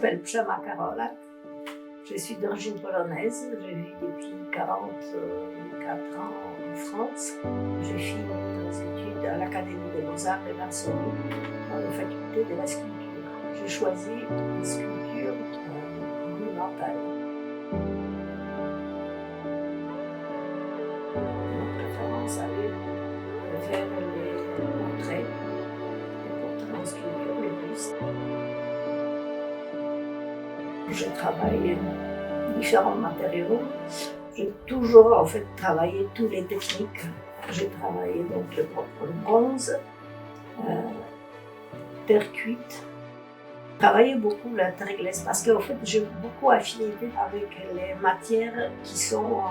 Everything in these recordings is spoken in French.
m'appelle Przema Karolak. Je suis d'origine polonaise. Je vis depuis 44 ans en France. J'ai fini mes études à l'Académie des Beaux-Arts de Varsovie, dans la faculté de la sculpture. J'ai choisi une sculpture monumentale. Ma préférence allait vers les portraits en sculpture, les bustes. Je travaille différents matériaux. J'ai toujours en fait travaillé toutes les techniques. J'ai travaillé donc le bronze, terre cuite. J'ai travaillé beaucoup la terre glaise parce qu'en fait j'ai beaucoup affinité avec les matières qui sont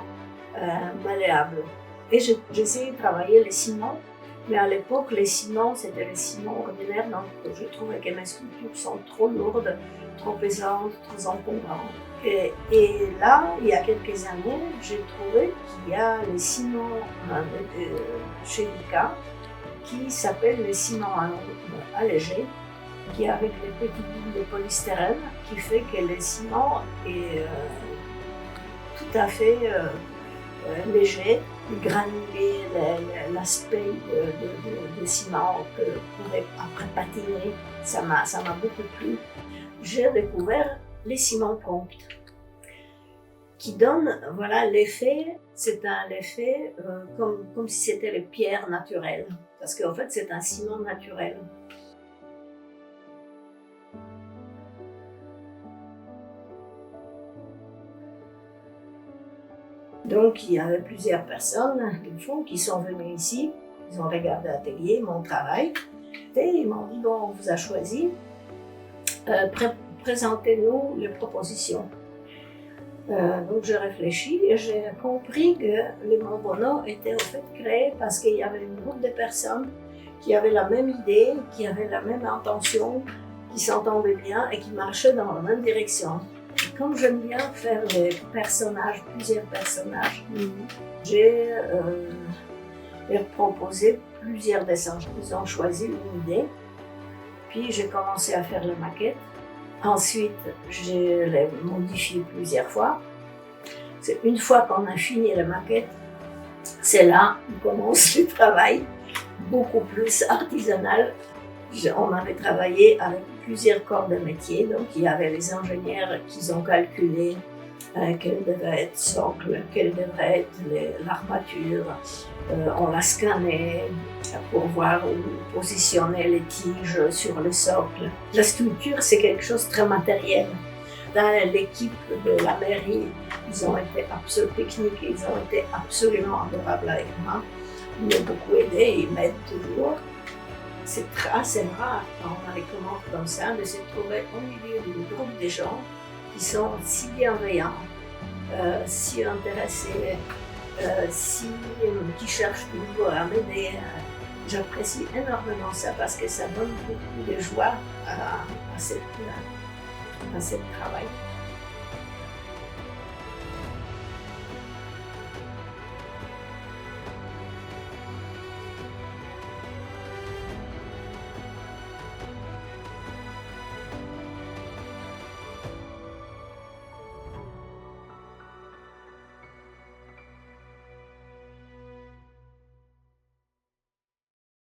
malléables. Et j'essayais de travailler les ciments, mais à l'époque les ciments c'était les ciments ordinaires, donc je trouvais que mes sculptures sont trop lourdes, trop pesantes, trop encombrantes. Et là, il y a quelques années, j'ai trouvé qu'il y a les ciments chez Lika qui s'appellent les ciments allégés, qui avec les petites boules de polystyrène, qui fait que le ciment est tout à fait léger, granulé, l'aspect de ciment que pourrait après patiner, ça m'a beaucoup plu. J'ai découvert les ciments prompts, qui donnent l'effet, c'est un effet comme si c'était les pierres naturelles, parce qu'en fait c'est un ciment naturel. Donc il y avait plusieurs personnes du fond qui sont venues ici, ils ont regardé l'atelier, mon travail, et ils m'ont dit bon, on vous a choisi, présentez-nous les propositions. Donc j'ai réfléchi et j'ai compris que les Montbonneau étaient en fait créés parce qu'il y avait un groupe de personnes qui avaient la même idée, qui avaient la même intention, qui s'entendaient bien et qui marchaient dans la même direction. Et comme j'aime bien faire des personnages, plusieurs personnages, j'ai leur proposé plusieurs dessins. Ils ont choisi une idée, puis j'ai commencé à faire la maquette. Ensuite, je l'ai modifié plusieurs fois. C'est une fois qu'on a fini la maquette, c'est là où commence le travail, beaucoup plus artisanal. On avait travaillé avec plusieurs corps de métier, donc il y avait les ingénieurs qui ont calculé quel devait être le socle, quelle devrait être l'armature. On l'a scanné pour voir où positionner les tiges sur le socle. La sculpture, c'est quelque chose de très matériel. Dans l'équipe de la mairie, ils ont été absolument techniques, ils ont été absolument adorables avec moi. Ils m'ont beaucoup aidé, ils m'aident toujours. C'est assez rare quand on a des commandes comme ça de se trouver au milieu d'un groupe de gens qui sont si bienveillants, si intéressés, qui cherchent toujours à m'aider. J'apprécie énormément ça parce que ça donne beaucoup de joie à ce travail.